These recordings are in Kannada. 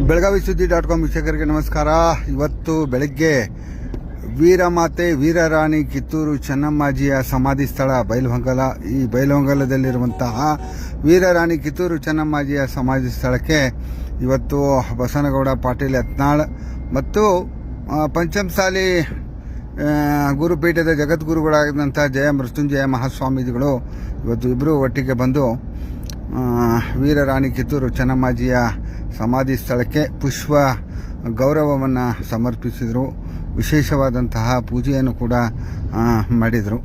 ಬೆಳಗಾವಿ ಸುದ್ದಿ.com ವೀಕ್ಷಕರಿಗೆ ನಮಸ್ಕಾರ. ಇವತ್ತು ಬೆಳಗ್ಗೆ ವೀರಮಾತೆ ವೀರರಾಣಿ ಕಿತ್ತೂರು ಚೆನ್ನಮ್ಮಾಜಿಯ ಸಮಾಧಿ ಸ್ಥಳ ಬೈಲಹೊಂಗಲ. ಈ ಬೈಲಹೊಂಗಲದಲ್ಲಿರುವಂತಹ ವೀರರಾಣಿ ಕಿತ್ತೂರು ಚೆನ್ನಮ್ಮಾಜಿಯ ಸಮಾಧಿ ಸ್ಥಳಕ್ಕೆ ಇವತ್ತು ಬಸನಗೌಡ ಪಾಟೀಲ್ ಯತ್ನಾಳ್ ಮತ್ತು ಪಂಚಮಸಾಲಿ ಗುರುಪೀಠದ ಜಗದ್ಗುರುಗಳಾದಂಥ ಜಯ ಮೃತ್ಯುಂಜಯ ಮಹಾಸ್ವಾಮೀಜಿಗಳು ಇವತ್ತು ಇಬ್ಬರು ಒಟ್ಟಿಗೆ ಬಂದು ವೀರರಾಣಿ ಕಿತ್ತೂರು ಚೆನ್ನಮ್ಮಾಜಿಯ ಸಮಾಧಿ ಸ್ಥಳಕ್ಕೆ ಪುಷ್ಪ ಗೌರವವನ್ನು ಸಮರ್ಪಿಸಿದರು. ವಿಶೇಷವಾದಂತಹ ಪೂಜೆಯನ್ನು ಕೂಡ ಮಾಡಿದರು.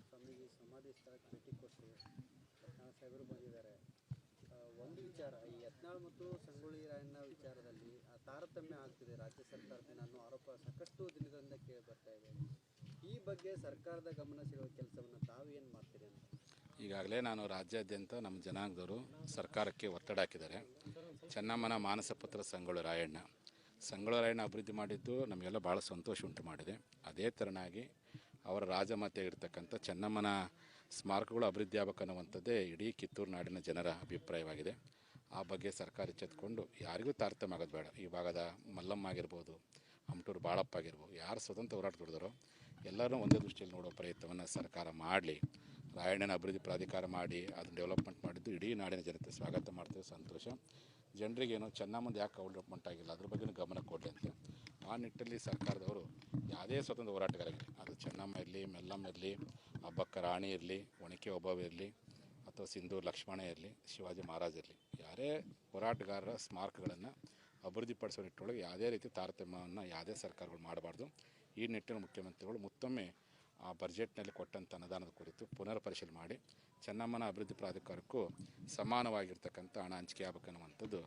ಸ್ವಾಮೀಜಿ ಸಮಾಧಿ ಸ್ಥಳಕ್ಕೆ ಭೇಟಿ ಕೊಟ್ಟು ಸಾಹೇಬರು ಬಂದಿದ್ದಾರೆ. ಒಂದು ವಿಚಾರ, ಈ ಯತ್ನಾಳ್ ಮತ್ತು ಸಂಗೊಳ್ಳಿ ರಾಯಣ್ಣ ವಿಚಾರದಲ್ಲಿ ತಾರತಮ್ಯ ಆಗ್ತಿದೆ ರಾಜ್ಯ ಸರ್ಕಾರದಿಂದ ಅನ್ನೋ ಆರೋಪ ಸಾಕಷ್ಟು ದಿನಗಳಿಂದ ಕೇಳಿ ಬರ್ತಾ ಇದೆ. ಈ ಬಗ್ಗೆ ಸರ್ಕಾರದ ಗಮನ ಸೆಳೆಯುವ ಕೆಲಸವನ್ನು ತಾವು ಏನು ಮಾಡ್ತೀರಿ ಅಂತ? ಈಗಾಗಲೇ ನಾನು ರಾಜ್ಯಾದ್ಯಂತ ನಮ್ಮ ಜನಾಂಗದವರು ಸರ್ಕಾರಕ್ಕೆ ಒತ್ತಡ ಹಾಕಿದ್ದಾರೆ. ಚೆನ್ನಮ್ಮನ ಮಾನಸ ಪುತ್ರ ಸಂಗೊಳ್ಳಿ ರಾಯಣ್ಣ ಅಭಿವೃದ್ಧಿ ಮಾಡಿದ್ದು ನಮಗೆಲ್ಲ ಭಾಳ ಸಂತೋಷ ಉಂಟು ಮಾಡಿದೆ. ಅದೇ ಥರನಾಗಿ ಅವರ ರಾಜಮಾತೆ ಇರತಕ್ಕಂಥ ಚೆನ್ನಮ್ಮನ ಸ್ಮಾರಕಗಳು ಅಭಿವೃದ್ಧಿ ಆಗಬೇಕನ್ನುವಂಥದ್ದೇ ಇಡೀ ಕಿತ್ತೂರು ನಾಡಿನ ಜನರ ಅಭಿಪ್ರಾಯವಾಗಿದೆ. ಆ ಬಗ್ಗೆ ಸರ್ಕಾರ ಎಚ್ಚೆತ್ತುಕೊಂಡು ಯಾರಿಗೂ ತಾರತಮ್ಯ ಆಗೋದು ಬೇಡ. ಈ ಭಾಗದ ಮಲ್ಲಮ್ಮ ಆಗಿರ್ಬೋದು, ಅಮಟೂರು ಬಾಳಪ್ಪ ಆಗಿರ್ಬೋದು, ಯಾರು ಸ್ವತಂತ್ರ ಹೋರಾಟ ದುಡಿದಾರೋ ಎಲ್ಲರೂ ಒಂದೇ ದೃಷ್ಟಿಯಲ್ಲಿ ನೋಡೋ ಪ್ರಯತ್ನವನ್ನು ಸರ್ಕಾರ ಮಾಡಲಿ. ರಾಯಣ್ಣನ ಅಭಿವೃದ್ಧಿ ಪ್ರಾಧಿಕಾರ ಮಾಡಿ ಅದನ್ನು ಡೆವಲಪ್ಮೆಂಟ್ ಮಾಡಿದ್ದು ಇಡೀ ನಾಡಿನ ಜನತೆ ಸ್ವಾಗತ ಮಾಡ್ತೇವೆ, ಸಂತೋಷ. ಜನರಿಗೇನು ಚೆನ್ನಮ್ಮಂದು ಯಾಕೆ ಡೆವಲಪ್ಮೆಂಟ್ ಆಗಿಲ್ಲ ಅದ್ರ ಬಗ್ಗೆ ಗಮನ ಕೊಡಲಿ ಅಂತ ಆ ನಿಟ್ಟಲ್ಲಿ ಸರ್ಕಾರದವರು ಯಾವುದೇ ಸ್ವತಂತ್ರ ಹೋರಾಟಗಾರರಿಗೆ, ಅದು ಚೆನ್ನಮ್ಮ ಇರಲಿ, ಮೆಲ್ಲಮ್ಮ ಇರಲಿ, ಅಬ್ಬಕ್ಕ ರಾಣಿ ಇರಲಿ, ಒಣಕೆ ಒಬ್ಬವ ಇರಲಿ, ಅಥವಾ ಸಿಂಧೂರು ಲಕ್ಷ್ಮಣ ಇರಲಿ, ಶಿವಾಜಿ ಮಹಾರಾಜ್ ಇರಲಿ, ಯಾರೇ ಹೋರಾಟಗಾರರ ಸ್ಮಾರಕಗಳನ್ನು ಅಭಿವೃದ್ಧಿಪಡಿಸೋ ನಿಟ್ಟೊಳಗೆ ಯಾವುದೇ ರೀತಿ ತಾರತಮ್ಯವನ್ನು ಯಾವುದೇ ಸರ್ಕಾರಗಳು ಮಾಡಬಾರ್ದು. ಈ ನಿಟ್ಟಿನ ಮುಖ್ಯಮಂತ್ರಿಗಳು ಮತ್ತೊಮ್ಮೆ ಆ ಬಜೆಟ್ನಲ್ಲಿ ಕೊಟ್ಟಂಥ ಅನುದಾನದ ಕುರಿತು ಪುನರ್ ಪರಿಶೀಲನೆ ಮಾಡಿ ಚೆನ್ನಮ್ಮನ ಅಭಿವೃದ್ಧಿ ಪ್ರಾಧಿಕಾರಕ್ಕೂ ಸಮಾನವಾಗಿರ್ತಕ್ಕಂಥ ಹಣ ಹಂಚಿಕೆ ಆಗಬೇಕನ್ನುವಂಥದ್ದು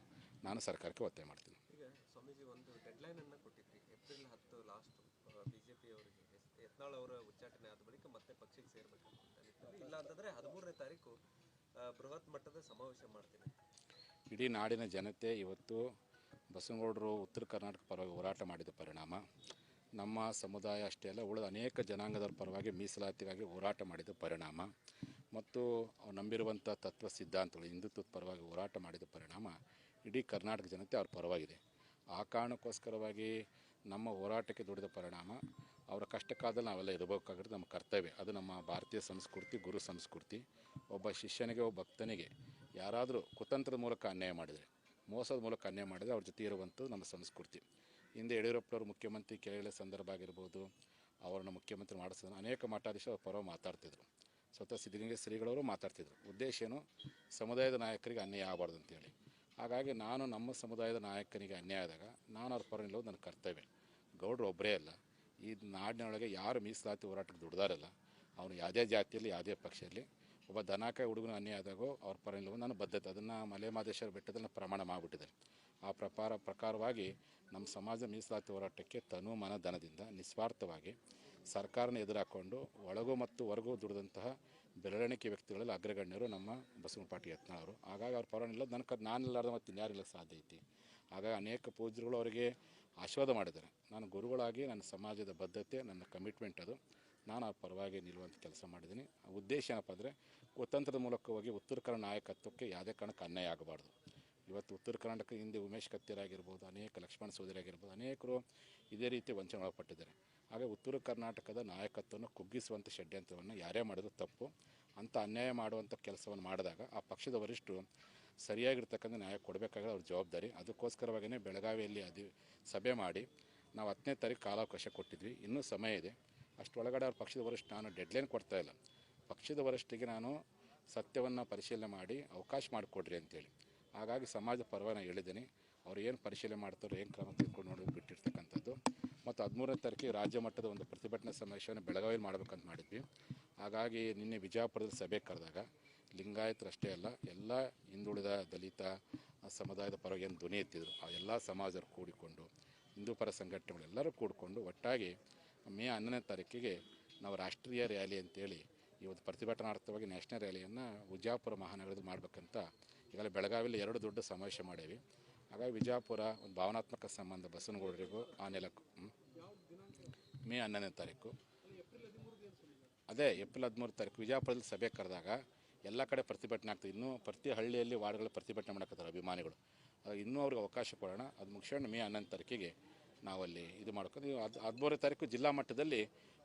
ನಾನು ಸರ್ಕಾರಕ್ಕೆ ಒತ್ತಾಯ ಮಾಡ್ತೀನಿ. ಈಗ ಸ್ವಾಮೀಜಿ ಒಂದು ಡೆಡ್ಲೈನನ್ನು ಕೊಟ್ಟಿದ್ರಿ, ಏಪ್ರಿಲ್ 10 ಲಾಸ್ಟ್ BJP ಅವರಿಗೆ ಯತ್ನಾಳ್ ಅವರ ಉಚ್ಚಾಟನೆ ಆದ ಬಳಿಕ ಮತ್ತೆ ಪಕ್ಷಕ್ಕೆ ಸೇರಬೇಕು ಅಂತ, ಇಲ್ಲ ಅಂತಂದರೆ 13ನೇ ತಾರೀಕು ಬೃಹತ್ ಮಟ್ಟದ ಸಮಾವೇಶ ಮಾಡ್ತೀನಿ. ಇಡೀ ನಾಡಿನ ಜನತೆ ಇವತ್ತು ಬಸವನಗೌಡರು ಉತ್ತರ ಕರ್ನಾಟಕ ಪರವಾಗಿ ಹೋರಾಟ ಮಾಡಿದ ಪರಿಣಾಮ, ನಮ್ಮ ಸಮುದಾಯ ಅಷ್ಟೇ ಅಲ್ಲ ಉಳಿದ ಅನೇಕ ಜನಾಂಗದವರ ಪರವಾಗಿ ಮೀಸಲಾತಿಗಾಗಿ ಹೋರಾಟ ಮಾಡಿದ ಪರಿಣಾಮ ಮತ್ತು ಅವ್ರು ನಂಬಿರುವಂಥ ತತ್ವ ಸಿದ್ಧಾಂತಗಳು ಹಿಂದುತ್ವದ ಪರವಾಗಿ ಹೋರಾಟ ಮಾಡಿದ ಪರಿಣಾಮ ಇಡೀ ಕರ್ನಾಟಕ ಜನತೆ ಅವ್ರ ಪರವಾಗಿದೆ. ಆ ಕಾರಣಕ್ಕೋಸ್ಕರವಾಗಿ ನಮ್ಮ ಹೋರಾಟಕ್ಕೆ ದುಡಿದ ಪರಿಣಾಮ ಅವರ ಕಷ್ಟ ಕಾಲದಲ್ಲಿ ನಾವೆಲ್ಲ ಇರಬೇಕಾಗಿರೋದು ನಮ್ಮ ಕರ್ತವ್ಯ. ಅದು ನಮ್ಮ ಭಾರತೀಯ ಸಂಸ್ಕೃತಿ, ಗುರು ಸಂಸ್ಕೃತಿ. ಒಬ್ಬ ಶಿಷ್ಯನಿಗೆ, ಒಬ್ಬ ಭಕ್ತನಿಗೆ ಯಾರಾದರೂ ಕುತಂತ್ರದ ಮೂಲಕ ಅನ್ಯಾಯ ಮಾಡಿದರೆ, ಮೋಸದ ಮೂಲಕ ಅನ್ಯಾಯ ಮಾಡಿದರೆ ಅವ್ರ ಜೊತೆ ಇರುವಂಥದ್ದು ನಮ್ಮ ಸಂಸ್ಕೃತಿ. ಹಿಂದೆ ಯಡಿಯೂರಪ್ಪನವರು ಮುಖ್ಯಮಂತ್ರಿ ಕೇರಳ ಸಂದರ್ಭ ಆಗಿರ್ಬೋದು, ಅವರನ್ನು ಮುಖ್ಯಮಂತ್ರಿ ಮಾಡಿಸಿದ ಅನೇಕ ಮಠಾಧೀಶರು ಅವ್ರ ಪರವಾಗಿ ಮಾತಾಡ್ತಿದ್ರು. ಸ್ವತಃ ಸಿದ್ಧಗಂಗೆ ಶ್ರೀಗಳವರು ಮಾತಾಡ್ತಿದ್ರು. ಉದ್ದೇಶ ಏನು? ಸಮುದಾಯದ ನಾಯಕರಿಗೆ ಅನ್ಯಾಯ ಆಗಬಾರ್ದು ಅಂತೇಳಿ. ಹಾಗಾಗಿ ನಾನು ನಮ್ಮ ಸಮುದಾಯದ ನಾಯಕನಿಗೆ ಅನ್ಯಾಯ ಆದಾಗ ನಾನು ಅವ್ರ ಪರ ನಿಲ್ಲೋದು ನನ್ನ ಕರ್ತವ್ಯ. ಗೌಡರು ಒಬ್ಬರೇ ಅಲ್ಲ, ಈ ನಾಡಿನೊಳಗೆ ಯಾರು ಮೀಸಲಾತಿ ಹೋರಾಟಕ್ಕೆ ದುಡ್ದಾರಲ್ಲ, ಅವನು ಯಾವುದೇ ಜಾತಿಯಲ್ಲಿ ಯಾವುದೇ ಪಕ್ಷದಲ್ಲಿ ಒಬ್ಬ ದನಕಾಯಿ ಹುಡುಗನ ಅನ್ಯಾಯ ಆದಾಗೋ ಅವ್ರ ಪರ ನಿಲ್ಲುವ ನನ್ನ ಬದ್ಧತೆ. ಅದನ್ನು ಮಲೆಮಹದೇಶ್ವರ ಬೆಟ್ಟದಲ್ಲಿ ಪ್ರಮಾಣ ಮಾಡಿಬಿಟ್ಟಿದ್ದಾರೆ. ಆ ಪ್ರಕಾರವಾಗಿ ನಮ್ಮ ಸಮಾಜ ಮೀಸಲಾತಿ ಹೋರಾಟಕ್ಕೆ ತನು ಮನ ಧನದಿಂದ ನಿಸ್ವಾರ್ಥವಾಗಿ ಸರ್ಕಾರನ ಎದುರಾಕೊಂಡು ಒಳಗೂ ಮತ್ತು ಹೊರಗೂ ದುಡಿದಂತಹ ಬೆರಳೆಣಿಕೆ ವ್ಯಕ್ತಿಗಳಲ್ಲಿ ಅಗ್ರಗಣ್ಯರು ನಮ್ಮ ಬಸವನ ಪಾಟೀಲ್ ಯತ್ನಾಳ್ ಅವರು. ಹಾಗಾಗಿ ಅವ್ರ ಪರ ನಿಲ್ಲೋದು ನಾನಿಲ್ಲಾರ್ದು ಮತ್ತು ಇನ್ಯಾರಿಲ್ಲ ಸಾಧ್ಯ ಐತಿ. ಹಾಗಾಗಿ ಅನೇಕ ಪೂಜ್ಯರುಗಳು ಅವರಿಗೆ ಆಶೀರ್ವಾದ ಮಾಡಿದ್ದಾರೆ. ನಾನು ಗುರುಗಳಾಗಿ ನನ್ನ ಸಮಾಜದ ಬದ್ಧತೆ, ನನ್ನ ಕಮಿಟ್ಮೆಂಟ್ ಅದು. ನಾನು ಅವ್ರ ಪರವಾಗಿ ನಿಲ್ಲುವಂಥ ಕೆಲಸ ಮಾಡಿದ್ದೀನಿ. ಉದ್ದೇಶ ಏನಪ್ಪ ಅಂದರೆ ಕುತಂತ್ರದ ಮೂಲಕವಾಗಿ ಉತ್ತರ ಕನ್ನಡ ನಾಯಕತ್ವಕ್ಕೆ ಯಾವುದೇ ಕಾರಣಕ್ಕೆ ಅನ್ಯಾಯ ಆಗಬಾರ್ದು. ಇವತ್ತು ಉತ್ತರ ಕರ್ನಾಟಕ ಹಿಂದೆ ಉಮೇಶ್ ಕತ್ತಿರಾಗಿರ್ಬೋದು, ಅನೇಕ ಲಕ್ಷ್ಮಣ ಸೋದರಿಯಾಗಿರ್ಬೋದು, ಅನೇಕರು ಇದೇ ರೀತಿ ವಂಚನೆ ಒಳಪಟ್ಟಿದ್ದಾರೆ. ಹಾಗೆ ಉತ್ತರ ಕರ್ನಾಟಕದ ನಾಯಕತ್ವವನ್ನು ಕುಗ್ಗಿಸುವಂಥ ಷಡ್ಯಂತ್ರವನ್ನು ಯಾರೇ ಮಾಡಿದ್ರು ತಪ್ಪು. ಅಂಥ ಅನ್ಯಾಯ ಮಾಡುವಂಥ ಕೆಲಸವನ್ನು ಮಾಡಿದಾಗ ಆ ಪಕ್ಷದ ವರಿಷ್ಠರು ಸರಿಯಾಗಿರ್ತಕ್ಕಂಥ ನ್ಯಾಯ ಕೊಡಬೇಕಾದ್ರೆ ಅವ್ರ ಜವಾಬ್ದಾರಿ. ಅದಕ್ಕೋಸ್ಕರವಾಗಿಯೇ ಬೆಳಗಾವಿಯಲ್ಲಿ ಸಭೆ ಮಾಡಿ ನಾವು 10ನೇ ತಾರೀಕು ಕಾಲಾವಕಾಶ ಕೊಟ್ಟಿದ್ವಿ. ಇನ್ನೂ ಸಮಯ ಇದೆ. ಅಷ್ಟೊಳಗಡೆ ಅವ್ರ ಪಕ್ಷದ ವರಿಷ್ಠ ನಾನು ಡೆಡ್ಲೈನ್ ಕೊಡ್ತಾಯಿಲ್ಲ. ಪಕ್ಷದ ವರಿಷ್ಠಿಗೆ ನಾನು ಸತ್ಯವನ್ನು ಪರಿಶೀಲನೆ ಮಾಡಿ ಅವಕಾಶ ಮಾಡಿಕೊಡ್ರಿ ಅಂತೇಳಿ. ಹಾಗಾಗಿ ಸಮಾಜದ ಪರವಾಗಿ ನಾನು ಹೇಳಿದ್ದೀನಿ. ಅವ್ರು ಏನು ಪರಿಶೀಲನೆ ಮಾಡ್ತಾರೋ, ಏನು ಕ್ರಮ ತೆಗೆದುಕೊಂಡು ನೋಡಿ ಬಿಟ್ಟಿರ್ತಕ್ಕಂಥದ್ದು. ಮತ್ತು 13ನೇ ತಾರೀಕಿಗೆ ರಾಜ್ಯ ಮಟ್ಟದ ಒಂದು ಪ್ರತಿಭಟನಾ ಸಮಾವೇಶವನ್ನು ಬೆಳಗಾವಿಯಲ್ಲಿ ಮಾಡಬೇಕಂತ ಮಾಡಿದ್ವಿ. ಹಾಗಾಗಿ ನಿನ್ನೆ ವಿಜಯಪುರದಲ್ಲಿ ಸಭೆ ಕರೆದಾಗ ಲಿಂಗಾಯತರಷ್ಟೇ ಅಲ್ಲ, ಎಲ್ಲ ಹಿಂದುಳಿದ ದಲಿತ ಸಮುದಾಯದ ಪರವಾಗಿ ಏನು ಧ್ವನಿ ಎತ್ತಿದ್ರು ಆ ಎಲ್ಲ ಸಮಾಜರು ಕೂಡಿಕೊಂಡು, ಹಿಂದೂ ಪರ ಸಂಘಟನೆಗಳೆಲ್ಲರೂ ಕೂಡಿಕೊಂಡು ಒಟ್ಟಾಗಿ ಮೇ 11ನೇ ತಾರೀಕಿಗೆ ನಾವು ರಾಷ್ಟ್ರೀಯ ರ್ಯಾಲಿ ಅಂತೇಳಿ ಈ ಒಂದು ಪ್ರತಿಭಟನಾರ್ಥವಾಗಿ ನ್ಯಾಷನಲ್ ರ್ಯಾಲಿಯನ್ನು ವಿಜಯಪುರ ಮಹಾನಗರದಲ್ಲಿ ಮಾಡಬೇಕಂತ ಈಗಾಗಲೇ ಬೆಳಗಾವಿಯಲ್ಲಿ 2 ದೊಡ್ಡ ಸಮಾವೇಶ ಮಾಡೇವಿ. ಹಾಗಾಗಿ ವಿಜಯಪುರ ಒಂದು ಭಾವನಾತ್ಮಕ ಸಂಬಂಧ ಬಸವನಗೌಡರಿಗೂ ಆ ನೆಲಕ್ಕೂ ಮೇ 11ನೇ ತಾರೀಕು ಅದೇ ಏಪ್ರಿಲ್ 13 ತಾರೀಕು ವಿಜಯಪುರದಲ್ಲಿ ಸಭೆ ಕರೆದಾಗ ಎಲ್ಲ ಕಡೆ ಪ್ರತಿಭಟನೆ ಆಗ್ತದೆ. ಇನ್ನೂ ಪ್ರತಿ ಹಳ್ಳಿಯಲ್ಲಿ ವಾರ್ಡ್ಗಳಲ್ಲಿ ಪ್ರತಿಭಟನೆ ಮಾಡಕತ್ತಾರೆ ಅಭಿಮಾನಿಗಳು. ಇನ್ನೂ ಅವ್ರಿಗೆ ಅವಕಾಶ ಕೊಡೋಣ. ಅದು ಮುಗಿಸ್ಕೊಂಡು ಮೇ 11ನೇ ತಾರೀಕಿಗೆ ನಾವಲ್ಲಿ ಇದು ಮಾಡ್ಕೊಂಡು 13ನೇ ತಾರೀಕು ಜಿಲ್ಲಾ ಮಟ್ಟದಲ್ಲಿ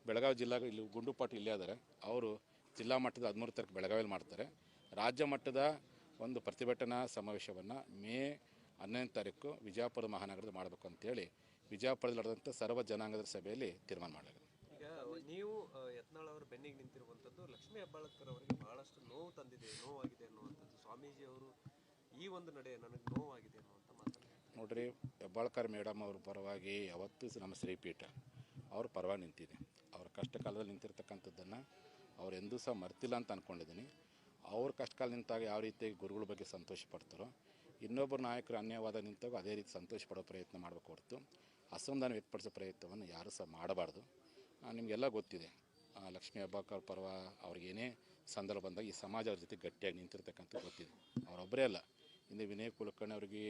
ಬೆಳಗಾವಿ ಜಿಲ್ಲಾ ಇಲ್ಲಿ ಗುಂಡುಪಾಟಿ ಇಲ್ಲೇ ಆದರೆ ಅವರು ಜಿಲ್ಲಾ ಮಟ್ಟದ 13 ತಾರೀಕು ಬೆಳಗಾವಿಯಲ್ಲಿ ಮಾಡ್ತಾರೆ. ರಾಜ್ಯ ಮಟ್ಟದ ಒಂದು ಪ್ರತಿಭಟನಾ ಸಮಾವೇಶವನ್ನು ಮೇ 11ನೇ ತಾರೀಕು ವಿಜಯಪುರ ಮಹಾನಗರದಲ್ಲಿ ಮಾಡಬೇಕು ಅಂತೇಳಿ ವಿಜಯಪುರದಲ್ಲಿ ನಡೆದಂಥ ಸರ್ವ ಜನಾಂಗದ ಸಭೆಯಲ್ಲಿ ತೀರ್ಮಾನ ಮಾಡಲಾಗಿದೆ. ಈಗ ನೀವು ಯತ್ನಾಳ್ ಅವರು ಬೆನ್ನಿಗೆ ನಿಂತಿರುವಂಥದ್ದು ಲಕ್ಷ್ಮೀ ಹೆಬ್ಬಾಳ್ಕರ್ ಅವರಿಗೆ ಬಹಳಷ್ಟು ನೋವಾಗಿದೆ ಅನ್ನುವಂಥದ್ದು. ಸ್ವಾಮೀಜಿ ಅವರು ಈ ಒಂದು ನಡೆ ನನಗೆ ನೋವಾಗಿದೆ ಅನ್ನುವಂಥ ಮಾತನ್ನು ನೋಡ್ರಿ, ಹೆಬ್ಬಾಳ್ಕರ್ ಮೇಡಮ್ ಅವ್ರ ಪರವಾಗಿ ಯಾವತ್ತೂ ನಮ್ಮ ಶ್ರೀಪೀಠ ಅವ್ರ ಪರವಾಗಿ ನಿಂತಿದೆ. ಅವ್ರ ಕಷ್ಟ ಕಾಲದಲ್ಲಿ ನಿಂತಿರ್ತಕ್ಕಂಥದ್ದನ್ನು ಅವ್ರು ಎಂದೂ ಸಹ ಮರ್ತಿಲ್ಲ ಅಂತ ಅಂದ್ಕೊಂಡಿದ್ದೀನಿ. ಅವ್ರ ಕಷ್ಟ ಕಾಲ ನಿಂತಾಗ ಯಾವ ರೀತಿ ಗುರುಗಳ ಬಗ್ಗೆ ಸಂತೋಷ ಪಡ್ತಾರೋ, ಇನ್ನೊಬ್ಬರು ನಾಯಕರು ಅನ್ಯವಾದ ನಿಂತಾಗ ಅದೇ ರೀತಿ ಸಂತೋಷ ಪಡೋ ಪ್ರಯತ್ನ ಮಾಡಬೇಕು ಹೊರತು ಅಸಮಾಧಾನ ವ್ಯಕ್ತಪಡಿಸೋ ಪ್ರಯತ್ನವನ್ನು ಯಾರೂ ಸಹ ಮಾಡಬಾರ್ದು. ನಿಮಗೆಲ್ಲ ಗೊತ್ತಿದೆ, ಲಕ್ಷ್ಮೀ ಹೆಬ್ಬಾಳ್ಕರ್ ಪರ್ವ ಅವ್ರಿಗೇನೇ ಸಂದರ್ಭ ಬಂದಾಗ ಈ ಸಮಾಜ ಅವ್ರ ಜೊತೆ ಗಟ್ಟಿಯಾಗಿ ನಿಂತಿರ್ತಕ್ಕಂಥ ಗೊತ್ತಿದೆ. ಅವರೊಬ್ಬರೇ ಅಲ್ಲ, ಹಿಂದೆ ವಿನಯ್ ಕುಲಕರ್ಣಿ ಅವ್ರಿಗೆ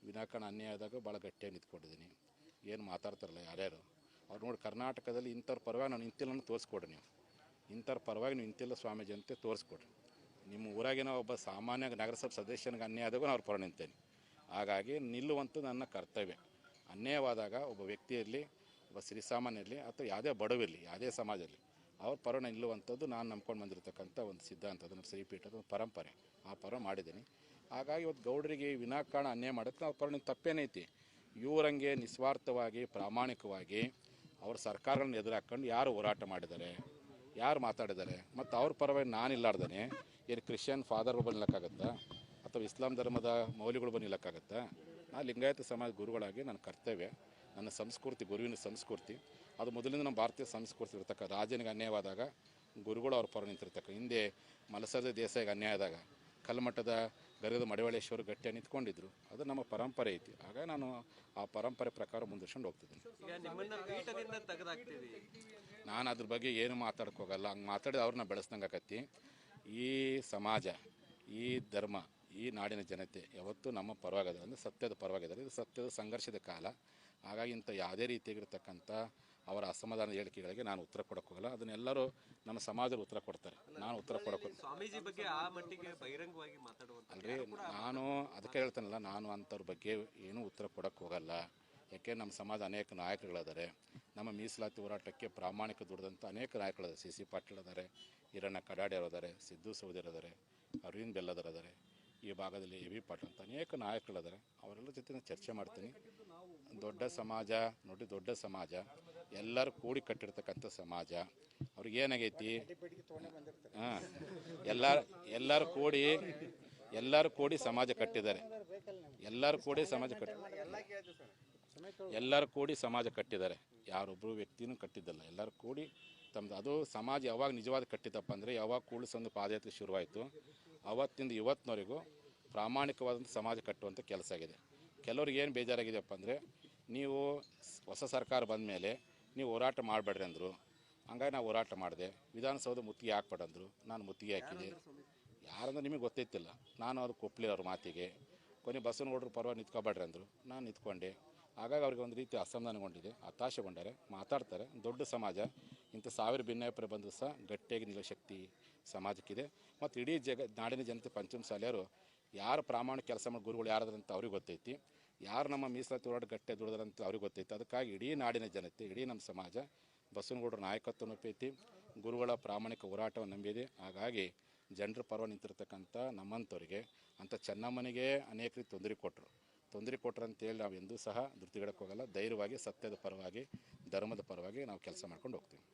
ವಿನಾಕಾರಣ ಅನ್ಯಾಯ ಆದಾಗ ಭಾಳ ಗಟ್ಟಿಯಾಗಿ ನಿಂತ್ಕೊಂಡಿದ್ದೀನಿ. ಏನು ಮಾತಾಡ್ತಾರಲ್ಲ ಯಾರ್ಯಾರು ಅವ್ರು ನೋಡಿ, ಕರ್ನಾಟಕದಲ್ಲಿ ಇಂಥವ್ರ ಪರವಾಗಿ ನಾವು ನಿಂತಿಲ್ಲ ತೋರಿಸ್ಕೊಡ್ರಿ. ನೀವು ಇಂಥವ್ರ ಪರವಾಗಿ ನೀವು ನಿಂತಿಲ್ಲ ಸ್ವಾಮೀಜಿ ಅಂತ ತೋರಿಸ್ಕೊಡ್ರಿ. ನಿಮ್ಮ ಊರಾಗಿನ ಒಬ್ಬ ಸಾಮಾನ್ಯ ನಗರಸಭೆ ಸದಸ್ಯನಿಗೆ ಅನ್ಯಾಯ ಆದಾಗ ಅವ್ರ ಪರ ನಿಂತೇನೆ. ಹಾಗಾಗಿ ನಿಲ್ಲುವಂಥದ್ದು ನನ್ನ ಕರ್ತವ್ಯ. ಅನ್ಯಾಯವಾದಾಗ ಒಬ್ಬ ವ್ಯಕ್ತಿಯಲ್ಲಿ, ಒಬ್ಬ ಶ್ರೀಸಾಮಾನ್ಯರಲ್ಲಿ ಅಥವಾ ಯಾವುದೇ ಬಡವಿರಲಿ, ಯಾವುದೇ ಸಮಾಜದಲ್ಲಿ ಅವ್ರ ಪರ ನಿಲ್ಲುವಂಥದ್ದು ನಾನು ನಂಬ್ಕೊಂಡು ಬಂದಿರತಕ್ಕಂಥ ಒಂದು ಸಿದ್ಧಾಂತ, ಅದು ನಮ್ಮ ಶ್ರೀಪೀಠದ ಒಂದು ಪರಂಪರೆ. ಆ ಪರ ಮಾಡಿದ್ದೀನಿ. ಹಾಗಾಗಿ ಇವತ್ತು ಗೌಡರಿಗೆ ವಿನಾಕಾರಣ ಅನ್ಯಾಯ ಮಾಡೋಕ್ಕೆ ಅವ್ರ ಪರ ತಪ್ಪೇನೈತಿ. ಇವರಂಗೆ ನಿಸ್ವಾರ್ಥವಾಗಿ ಪ್ರಾಮಾಣಿಕವಾಗಿ ಅವ್ರ ಸರ್ಕಾರಗಳನ್ನ ಎದುರಾಕೊಂಡು ಯಾರು ಹೋರಾಟ ಮಾಡಿದ್ದಾರೆ, ಯಾರು ಮಾತಾಡಿದ್ದಾರೆ, ಮತ್ತು ಅವ್ರ ಪರವಾಗಿ ನಾನಿಲ್ಲಾರ್ದೇ ಏನು ಕ್ರಿಶ್ಚಿಯನ್ ಫಾದರ್ ಬಂದು ನಿಲ್ಲಕ್ಕಾಗತ್ತಾ ಅಥವಾ ಇಸ್ಲಾಂ ಧರ್ಮದ ಮೌಲ್ಯಗಳು ಬಂದು ನಿಲ್ಲಕ್ಕಾಗತ್ತಾ? ನಾನು ಲಿಂಗಾಯತ ಸಮಾಜ ಗುರುಗಳಾಗಿ ನನ್ನ ಕರ್ತವ್ಯ, ನನ್ನ ಸಂಸ್ಕೃತಿ, ಗುರುವಿನ ಸಂಸ್ಕೃತಿ ಅದು ಮೊದಲಿಂದ ನಮ್ಮ ಭಾರತೀಯ ಸಂಸ್ಕೃತಿ ಇರ್ತಕ್ಕ ರಾಜನಿಗೆ ಅನ್ಯಾಯವಾದಾಗ ಗುರುಗಳು ಅವ್ರ ಪರ ನಿಂತಿರ್ತಕ್ಕ. ಹಿಂದೆ ಮಲಸದ ದೇಸಾಯಿಗೆ ಅನ್ಯಾಯ ಆದಾಗ ಕಲ್ಮಠದ ಗರ್ಗದ ಮಡಿವಾಳೇಶ್ವರ ಗಟ್ಟಿಯಾಗಿ ನಿಂತ್ಕೊಂಡಿದ್ರು. ಅದು ನಮ್ಮ ಪರಂಪರೆ ಐತಿ. ಹಾಗಾಗಿ ನಾನು ಆ ಪರಂಪರೆ ಪ್ರಕಾರ ಮುಂದುವರ್ಸ್ಕೊಂಡು ಹೋಗ್ತಿದ್ದೀನಿ. ಈಗ ನಿಮ್ಮನ್ನ ಪೀಠದಿಂದ ತೆಗೆದಾಕ್ತೀವಿ, ನಾನು ಅದ್ರ ಬಗ್ಗೆ ಏನು ಮಾತಾಡಕ್ಕೆ ಹೋಗಲ್ಲ. ಹಂಗೆ ಮಾತಾಡಿದ ಅವ್ರನ್ನ ಬೆಳೆಸ್ದಂಗೆ ಆಕತಿ. ಈ ಸಮಾಜ, ಈ ಧರ್ಮ, ಈ ನಾಡಿನ ಜನತೆ ಯಾವತ್ತೂ ನಮ್ಮ ಪರವಾಗಿದ್ದಾರೆ, ಅಂದರೆ ಸತ್ಯದ ಪರವಾಗಿದ್ದಾರೆ. ಇದು ಸತ್ಯದ ಸಂಘರ್ಷದ ಕಾಲ. ಹಾಗಾಗಿ ಇಂಥ ಯಾವುದೇ ರೀತಿಯಾಗಿರ್ತಕ್ಕಂಥ ಅವರ ಅಸಮಾಧಾನದ ಹೇಳಿಕೆಗಳಿಗೆ ನಾನು ಉತ್ತರ ಕೊಡೋಕೆ ಹೋಗಲ್ಲ. ಅದನ್ನೆಲ್ಲರೂ ನಮ್ಮ ಸಮಾಜದಲ್ಲಿ ಉತ್ತರ ಕೊಡ್ತಾರೆ, ನಾನು ಉತ್ತರ ಕೊಡೋಕೆ ಸ್ವಾಮೀಜಿ ಬಗ್ಗೆ ಆ ಮಟ್ಟಿಗೆ ಬಹಿರಂಗವಾಗಿ ಮಾತಾಡುವಂತ ಅಲ್ರಿ. ನಾನು ಅದಕ್ಕೆ ಹೇಳ್ತಾನಲ್ಲ, ನಾನು ಅಂಥವ್ರ ಬಗ್ಗೆ ಏನೂ ಉತ್ತರ ಕೊಡೋಕ್ಕೆ ಹೋಗಲ್ಲ. ಯಾಕೆ ನಮ್ಮ ಸಮಾಜ ಅನೇಕ ನಾಯಕರುಗಳಿದ್ದಾರೆ. ನಮ್ಮ ಮೀಸಲಾತಿ ಹೋರಾಟಕ್ಕೆ ಪ್ರಾಮಾಣಿಕ ದುಡಿದಂಥ ಅನೇಕ ನಾಯಕರಿದ್ದಾರೆ. ಸಿ ಪಾಟೀಲ್ ಇದ್ದಾರೆ, ಈರಣ್ಣ ಕಡಾಡಿ ಅವರಿದ್ದಾರೆ, ಸಿದ್ದು ಸೌದಿರ್ ಇದ್ದಾರೆ, ಅರವಿಂದ್ ಬೆಲ್ಲದರ್ ಇದ್ದಾರೆ, ಈ ಭಾಗದಲ್ಲಿ ಎ ವಿ ಪಾಟೀಲ್ ಅಂತ ಅನೇಕ ನಾಯಕರಿದ್ದಾರೆ. ಅವರೆಲ್ಲ ಜೊತೆ ನಾನು ಚರ್ಚೆ ಮಾಡ್ತೀನಿ. ದೊಡ್ಡ ಸಮಾಜ ನೋಡಿ, ದೊಡ್ಡ ಸಮಾಜ, ಎಲ್ಲರೂ ಕೂಡಿ ಕಟ್ಟಿರ್ತಕ್ಕಂಥ ಸಮಾಜ. ಅವ್ರಿಗೇನಾಗೈತಿ, ಹಾಂ, ಎಲ್ಲರೂ ಕೂಡಿ ಸಮಾಜ ಕಟ್ಟಿದ್ದಾರೆ. ಎಲ್ಲರೂ ಕೂಡಿ ಸಮಾಜ ಕಟ್ಟಿದ್ದಾರೆ. ಯಾರೊಬ್ಬರು ವ್ಯಕ್ತಿನೂ ಕಟ್ಟಿದ್ದಲ್ಲ, ಎಲ್ಲರೂ ಕೂಡಿ ತಮ್ಮದು. ಅದು ಸಮಾಜ ಯಾವಾಗ ನಿಜವಾದ ಕಟ್ಟಿದ್ದಪ್ಪ ಅಂದರೆ ಯಾವಾಗ ಕೂಡಿಸೊಂದು ಪಾದಯಾತ್ರೆ ಶುರುವಾಯಿತು, ಅವತ್ತಿಂದ ಇವತ್ತಿನವರೆಗೂ ಪ್ರಾಮಾಣಿಕವಾದಂಥ ಸಮಾಜ ಕಟ್ಟುವಂಥ ಕೆಲಸ ಆಗಿದೆ. ಕೆಲವ್ರಿಗೆ ಏನು ಬೇಜಾರಾಗಿದೆಯಪ್ಪ ಅಂದರೆ, ನೀವು ಹೊಸ ಸರ್ಕಾರ ಬಂದ ಮೇಲೆ ನೀವು ಹೋರಾಟ ಮಾಡಬೇಡ್ರಿ ಅಂದರು. ಹಂಗಾಗಿ ನಾವು ಹೋರಾಟ ಮಾಡಿದೆ. ವಿಧಾನಸೌಧ ಮುತ್ತಿಗೆ ಹಾಕ್ಬೇಡಂದ್ರು, ನಾನು ಮುತ್ತಿಗೆ ಹಾಕಿದೆ. ಯಾರಂದ್ರೆ ನಿಮಗೆ ಗೊತ್ತೈತಿಲ್ಲ. ನಾನು ಅದು ಒಪ್ಪಲಿಲ್ಲ ಅವ್ರ ಮಾತಿಗೆ. ಕೊನೆ ಬಸವನಗೌಡರು ಪರವಾಗಿ ನಿಂತ್ಕೊಬೇಡ್ರಿ ಅಂದರು, ನಾನು ನಿಂತ್ಕೊಂಡೆ. ಹಾಗಾಗಿ ಅವ್ರಿಗೆ ಒಂದು ರೀತಿ ಅಸಮಾಧಾನಗೊಂಡಿದೆ, ಹತಾಶೆಗೊಂಡಾರೆ, ಮಾತಾಡ್ತಾರೆ. ದೊಡ್ಡ ಸಮಾಜ, ಇಂಥ ಸಾವಿರ ಭಿನ್ನಾಭಿಪ್ರಾಯ ಬಂದರೂ ಸಹ ಗಟ್ಟಿಯಾಗಿ ನಿಲ್ಲೋ ಶಕ್ತಿ ಸಮಾಜಕ್ಕಿದೆ. ಮತ್ತು ಇಡೀ ನಾಡಿನ ಜನತೆ ಪಂಚಮಸಾಲಿಯರು ಯಾರು ಪ್ರಾಮಾಣಿಕ ಕೆಲಸ ಮಾಡಿ ಗುರುಗಳು ಯಾರಾದ್ರಂತ ಅವ್ರಿಗೆ ಗೊತ್ತೈತಿ, ಯಾರು ನಮ್ಮ ಮೀಸಲಾತಿ ಹೋರಾಟ ಗಟ್ಟೆ ದುಡಿದ್ರಂತ ಅವ್ರಿಗೆ ಗೊತ್ತೈತಿ. ಅದಕ್ಕಾಗಿ ಇಡೀ ನಾಡಿನ ಜನತೆ, ಇಡೀ ನಮ್ಮ ಸಮಾಜ ಬಸವನಗೌಡರ ನಾಯಕತ್ವವನ್ನು ಒಪ್ಪೈತಿ, ಗುರುಗಳ ಪ್ರಾಮಾಣಿಕ ಹೋರಾಟವನ್ನು ನಂಬಿದೆ. ಹಾಗಾಗಿ ಜನರ ಪರವಾಗಿ ನಿಂತಿರ್ತಕ್ಕಂಥ ನಮ್ಮಂಥವ್ರಿಗೆ, ಅಂಥ ಚೆನ್ನಮ್ಮನಿಗೆ ಅನೇಕ ರೀತಿ ತೊಂದರೆ ಕೊಟ್ಟರು ಅಂತೇಳಿ ನಾವು ಎಂದೂ ಸಹ ಧೃತಿಗೆಡಕ್ಕೆ ಹೋಗಲ್ಲ. ಧೈರ್ಯವಾಗಿ ಸತ್ಯದ ಪರವಾಗಿ, ಧರ್ಮದ ಪರವಾಗಿ ನಾವು ಕೆಲಸ ಮಾಡ್ಕೊಂಡು ಹೋಗ್ತೀವಿ.